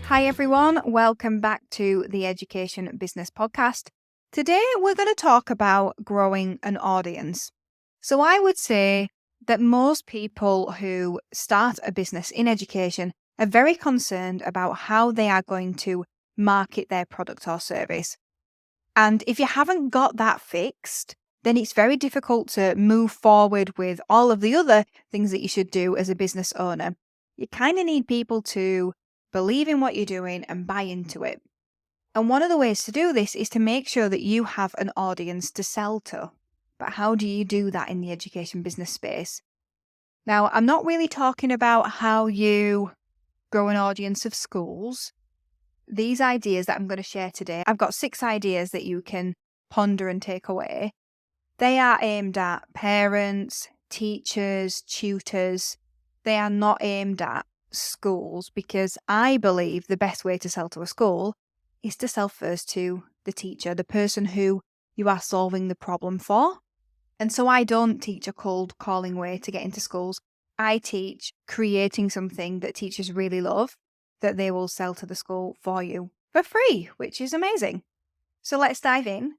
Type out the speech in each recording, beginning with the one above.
Hi everyone, welcome back to the Education Business Podcast. Today we're going to talk about growing an audience. So I would say that most people who start a business in education are very concerned about how they are going to market their product or service. And if you haven't got that fixed, then it's very difficult to move forward with all of the other things that you should do as a business owner. You kind of need people to believe in what you're doing and buy into it. And one of the ways to do this is to make sure that you have an audience to sell to. But how do you do that in the education business space? Now, I'm not really talking about how you grow an audience of schools. These ideas that I'm going to share today, I've got 6 ideas that you can ponder and take away. They are aimed at parents, teachers, tutors. They are not aimed at schools because I believe the best way to sell to a school is to sell first to the teacher, the person who you are solving the problem for. And so I don't teach a cold calling way to get into schools. I teach creating something that teachers really love that they will sell to the school for you for free, which is amazing. So let's dive in.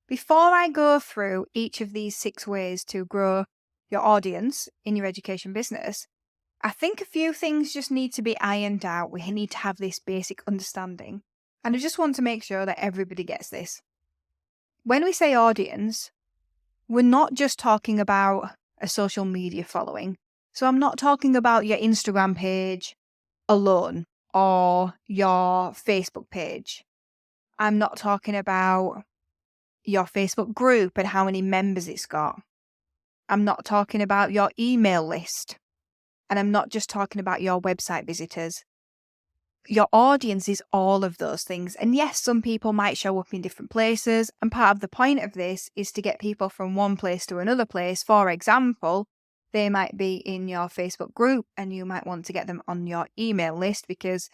Before I go through each of these 6 ways to grow your audience in your education business, I think a few things just need to be ironed out. We need to have this basic understanding. And I just want to make sure that everybody gets this. When we say audience, we're not just talking about a social media following. So I'm not talking about your Instagram page alone or your Facebook page. I'm not talking about your Facebook group and how many members it's got. I'm not talking about your email list. And I'm not just talking about your website visitors. Your audience is all of those things. And yes, some people might show up in different places. And part of the point of this is to get people from one place to another place. For example, they might be in your Facebook group and you might want to get them on your email list because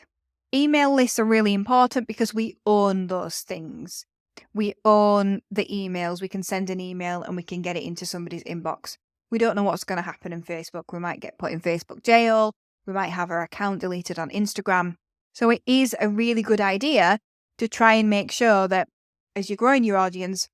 email lists are really important because we own those things. We own the emails. We can send an email and we can get it into somebody's inbox. We don't know what's going to happen in Facebook. We might get put in Facebook jail. We might have our account deleted on Instagram. So it is a really good idea to try and make sure that as you're growing your audience,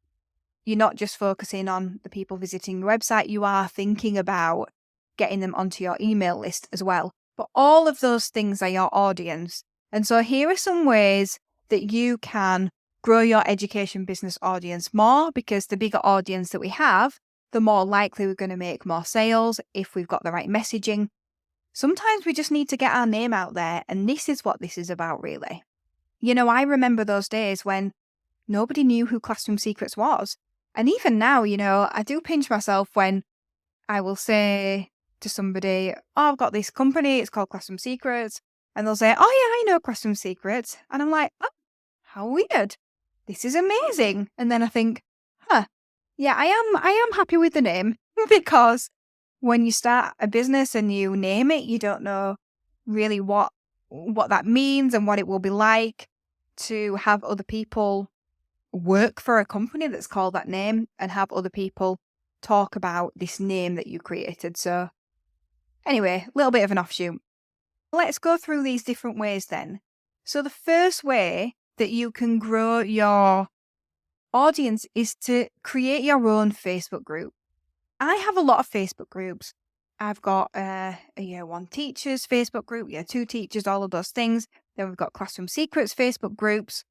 you're not just focusing on the people visiting your website. You are thinking about getting them onto your email list as well. But all of those things are your audience. And so here are some ways that you can grow your education business audience more, because the bigger audience that we have, the more likely we're going to make more sales if we've got the right messaging. Sometimes we just need to get our name out there, and this is what this is about, really. You know, I remember those days when nobody knew who Classroom Secrets was. And even now, you know, I do pinch myself when I will say to somebody, oh, I've got this company, it's called Classroom Secrets. And they'll say, oh yeah, I know Classroom Secrets. And I'm like, oh, how weird. This is amazing. And then I think, yeah, I am happy with the name because when you start a business and you name it, you don't know really what that means and what it will be like to have other people work for a company that's called that name and have other people talk about this name that you created. So anyway, a little bit of an offshoot. Let's go through these different ways then. So the first way that you can grow your audience is to create your own Facebook group. I have a lot of Facebook groups. I've got a Year 1 Teachers Facebook group, Year 2 Teachers, all of those things. Then we've got Classroom Secrets Facebook groups.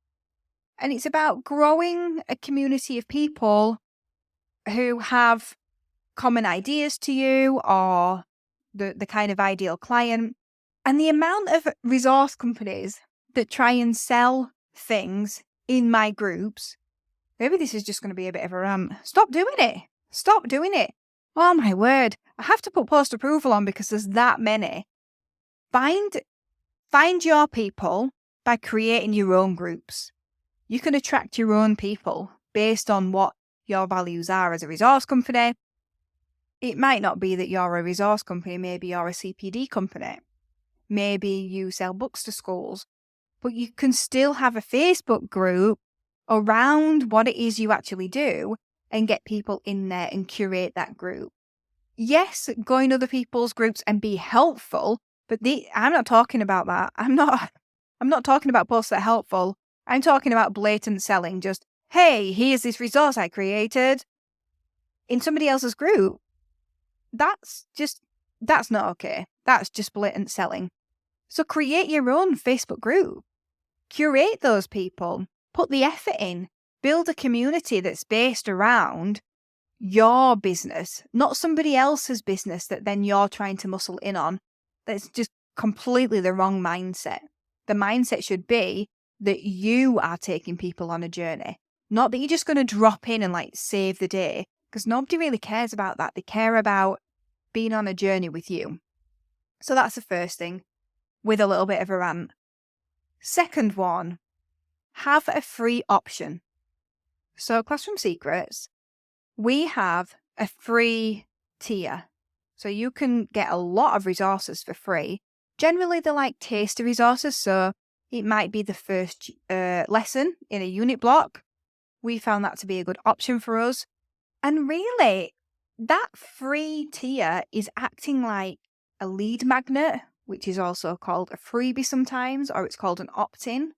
And it's about growing a community of people who have common ideas to you or the kind of ideal client. And the amount of resource companies that try and sell things in my groups, maybe this is just going to be a bit of a rant. Stop doing it. Stop doing it. Oh my word. I have to put post approval on because there's that many. Find your people by creating your own groups. You can attract your own people based on what your values are as a resource company. It might not be that you're a resource company. Maybe you're a CPD company. Maybe you sell books to schools. But you can still have a Facebook group around what it is you actually do and get people in there and curate that group. Yes, go in other people's groups and be helpful, but I'm not talking about that. I'm not I'm not talking about posts that are helpful. I'm talking about blatant selling. Just, hey, here's this resource I created in somebody else's group. That's not okay. That's just blatant selling. So create your own Facebook group. Curate those people. Put the effort in. Build a community that's based around your business, not somebody else's business that then you're trying to muscle in on. That's just completely the wrong mindset. The mindset should be that you are taking people on a journey, not that you're just going to drop in and like save the day, because nobody really cares about that. They care about being on a journey with you. So that's the first thing, with a little bit of a rant. Second one, have a free option. So Classroom Secrets, we have a free tier. So you can get a lot of resources for free. Generally, they're like taster resources. So it might be the first lesson in a unit block. We found that to be a good option for us. And really, that free tier is acting like a lead magnet, which is also called a freebie sometimes, or it's called an opt-in.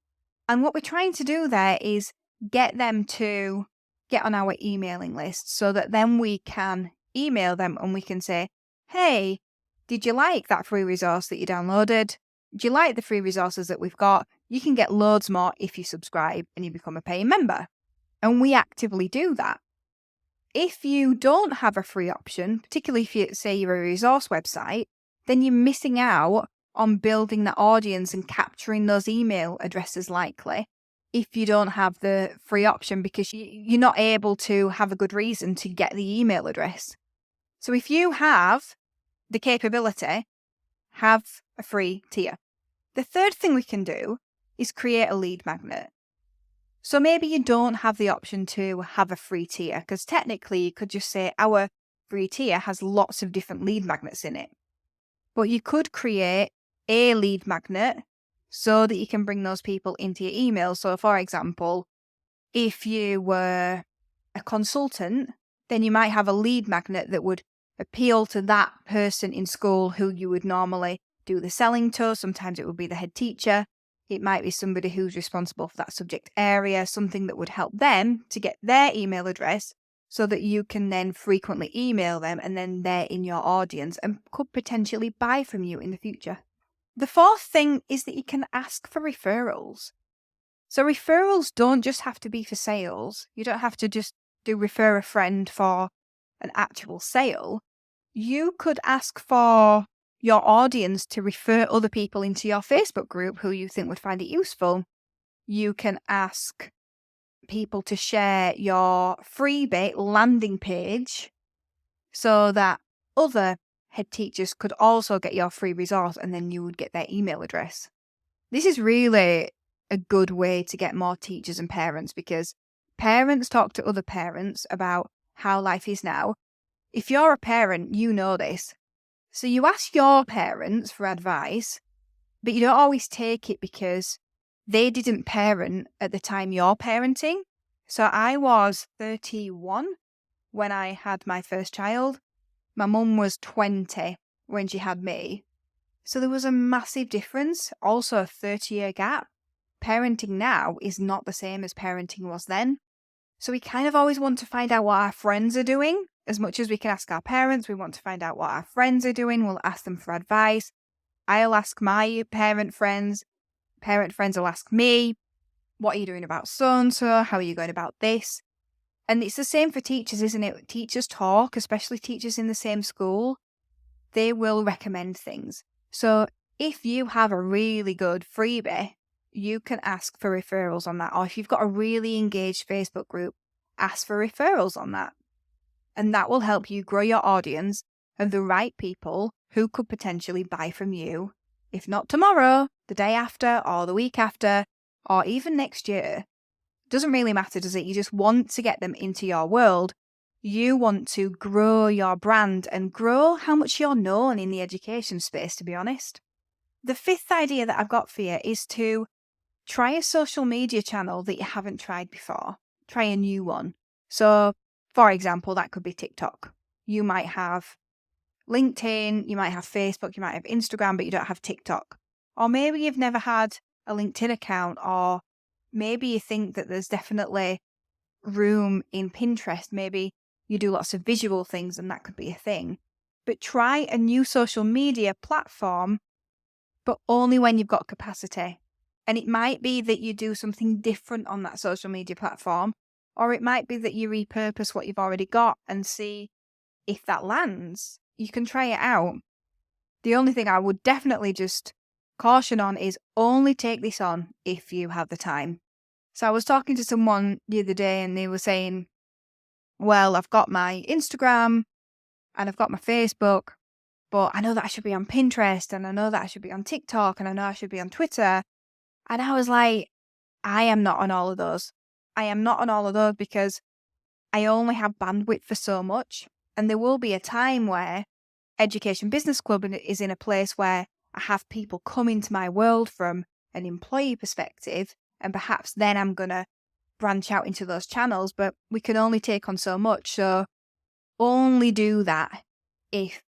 And what we're trying to do there is get them to get on our emailing list so that then we can email them and we can say, hey, did you like that free resource that you downloaded? Do you like the free resources that we've got? You can get loads more if you subscribe and you become a paying member. And we actively do that. If you don't have a free option, particularly if you say you're a resource website, then you're missing out on building that audience and capturing those email addresses likely if you don't have the free option, because you're not able to have a good reason to get the email address. So if you have the capability, have a free tier. The third thing we can do is create a lead magnet. So maybe you don't have the option to have a free tier, because technically you could just say our free tier has lots of different lead magnets in it. But you could create a lead magnet so that you can bring those people into your email. So for example, if you were a consultant, then you might have a lead magnet that would appeal to that person in school who you would normally do the selling to. Sometimes it would be the head teacher. It might be somebody who's responsible for that subject area, something that would help them to get their email address so that you can then frequently email them and then they're in your audience and could potentially buy from you in the future. The fourth thing is that you can ask for referrals. So referrals don't just have to be for sales. You don't have to just do refer a friend for an actual sale. You could ask for your audience to refer other people into your Facebook group who you think would find it useful. You can ask people to share your freebie landing page so that other head teachers could also get your free resource and then you would get their email address. This is really a good way to get more teachers and parents, because parents talk to other parents about how life is now. If you're a parent, you know this. So you ask your parents for advice, but you don't always take it because they didn't parent at the time you're parenting. So I was 31 when I had my first child. My mum was 20 when she had me. So there was a massive difference, also a 30-year gap. Parenting now is not the same as parenting was then. So we kind of always want to find out what our friends are doing. As much as we can ask our parents, we want to find out what our friends are doing. We'll ask them for advice. I'll ask my parent friends will ask me, what are you doing about so-and-so? How are you going about this? And it's the same for teachers, isn't it? Teachers talk, especially teachers in the same school. They will recommend things. So if you have a really good freebie, you can ask for referrals on that. Or if you've got a really engaged Facebook group, ask for referrals on that. And that will help you grow your audience of the right people who could potentially buy from you, if not tomorrow, the day after, or the week after, or even next year. Doesn't really matter, does it? You just want to get them into your world. You want to grow your brand and grow how much you're known in the education space, to be honest. The fifth idea that I've got for you is to try a social media channel that you haven't tried before. Try a new one. So, for example, that could be TikTok. You might have LinkedIn, you might have Facebook, you might have Instagram, but you don't have TikTok. Or maybe you've never had a LinkedIn account, or maybe you think that there's definitely room in Pinterest. Maybe you do lots of visual things and that could be a thing. But try a new social media platform, but only when you've got capacity. And it might be that you do something different on that social media platform, or it might be that you repurpose what you've already got and see if that lands. You can try it out. The only thing I would definitely just caution on is only take this on if you have the time. So I was talking to someone the other day and they were saying, well, I've got my Instagram and I've got my Facebook, but I know that I should be on Pinterest and I know that I should be on TikTok and I know I should be on Twitter. And I was like, I am not on all of those. I am not on all of those because I only have bandwidth for so much. And there will be a time where Education Business Club is in a place where I have people come into my world from an employee perspective, and perhaps then I'm going to branch out into those channels, but we can only take on so much. So only do that if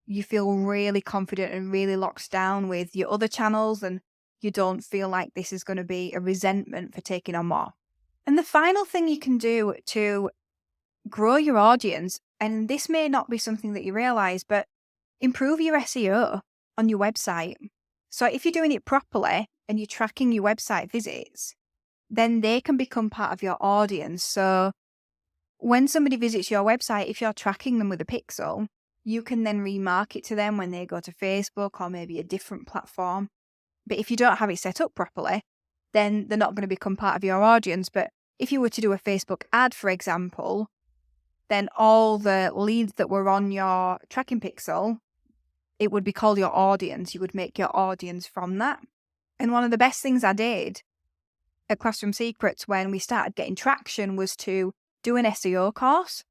you feel really confident and really locked down with your other channels and you don't feel like this is going to be a resentment for taking on more. And the final thing you can do to grow your audience, and this may not be something that you realize, but improve your SEO on your website. So if you're doing it properly and you're tracking your website visits, then they can become part of your audience. So when somebody visits your website, if you're tracking them with a pixel, you can then remarket to them when they go to Facebook or maybe a different platform. But if you don't have it set up properly, then they're not going to become part of your audience. But if you were to do a Facebook ad, for example, then all the leads that were on your tracking pixel, it would be called your audience. You would make your audience from that. And one of the best things I did at Classroom Secrets when we started getting traction was to do an SEO course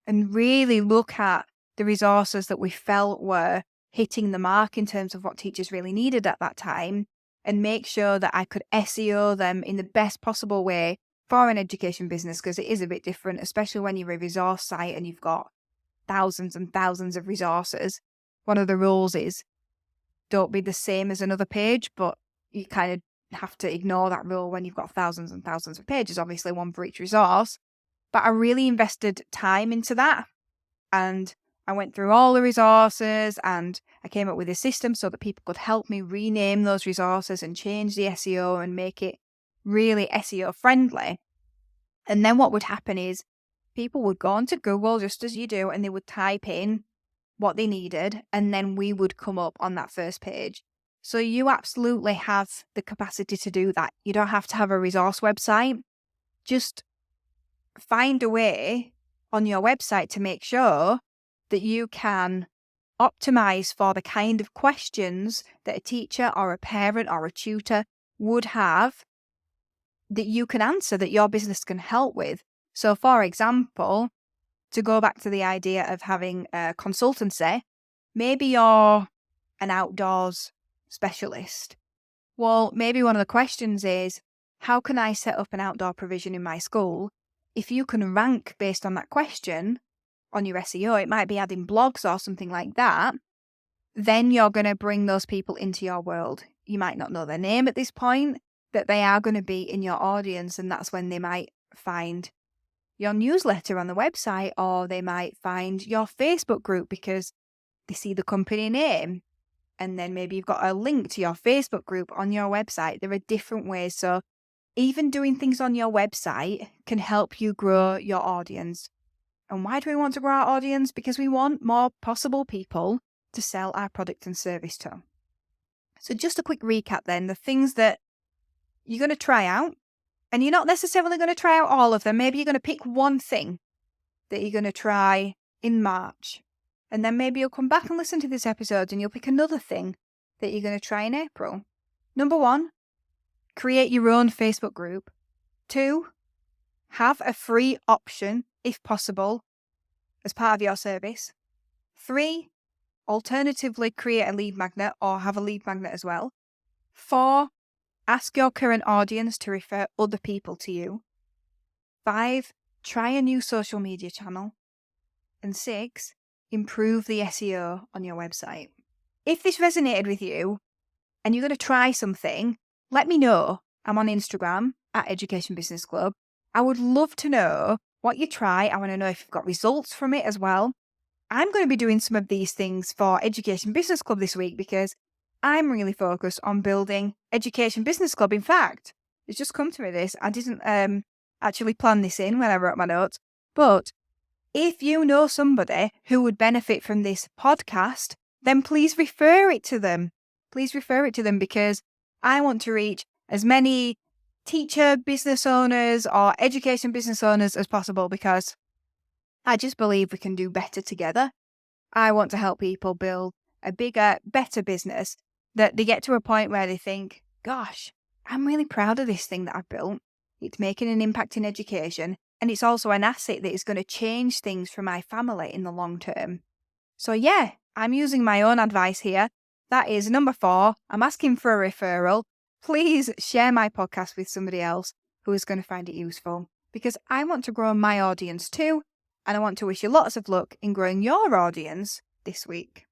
and really look at the resources that we felt were hitting the mark in terms of what teachers really needed at that time, and make sure that I could SEO them in the best possible way for an education business, because it is a bit different, especially when you're a resource site and you've got thousands and thousands of resources. One of the rules is don't be the same as another page, but you kind of have to ignore that rule when you've got thousands and thousands of pages, obviously one for each resource. But I really invested time into that, and I went through all the resources and I came up with a system so that people could help me rename those resources and change the SEO and make it really SEO friendly. And then what would happen is people would go onto Google just as you do and they would type in what they needed, and then we would come up on that first page. So you absolutely have the capacity to do that. You don't have to have a resource website. Just find a way on your website to make sure that you can optimize for the kind of questions that a teacher or a parent or a tutor would have that you can answer, that your business can help with. So for example, to go back to the idea of having a consultancy, maybe you're an outdoors specialist. Well, maybe one of the questions is, how can I set up an outdoor provision in my school? If you can rank based on that question on your SEO, it might be adding blogs or something like that, then you're going to bring those people into your world. You might not know their name at this point, but they are going to be in your audience, and that's when they might find your newsletter on the website, or they might find your Facebook group because they see the company name. And then maybe you've got a link to your Facebook group on your website. There are different ways. So even doing things on your website can help you grow your audience. And why do we want to grow our audience? Because we want more possible people to sell our product and service to. So just a quick recap then, the things that you're going to try out, and you're not necessarily going to try out all of them. Maybe you're going to pick one thing that you're going to try in March. And then maybe you'll come back and listen to this episode and you'll pick another thing that you're going to try in April. Number 1, create your own Facebook group. 2, have a free option, if possible, as part of your service. 3, alternatively, create a lead magnet or have a lead magnet as well. 4, ask your current audience to refer other people to you. 5, try a new social media channel. And 6, improve the SEO on your website. If this resonated with you and you're going to try something, let me know. I'm on Instagram at Education Business Club. I would love to know what you try. I want to know if you've got results from it as well. I'm going to be doing some of these things for Education Business Club this week because I'm really focused on building Education Business Club. In fact, it's just come to me this. I didn't actually plan this in when I wrote my notes, but if you know somebody who would benefit from this podcast, then please refer it to them. Please refer it to them because I want to reach as many teacher business owners or education business owners as possible because I just believe we can do better together. I want to help people build a bigger, better business that they get to a point where they think, gosh, I'm really proud of this thing that I've built. It's making an impact in education. And it's also an asset that is going to change things for my family in the long term. So yeah, I'm using my own advice here. That is number 4. I'm asking for a referral. Please share my podcast with somebody else who is going to find it useful because I want to grow my audience too. And I want to wish you lots of luck in growing your audience this week.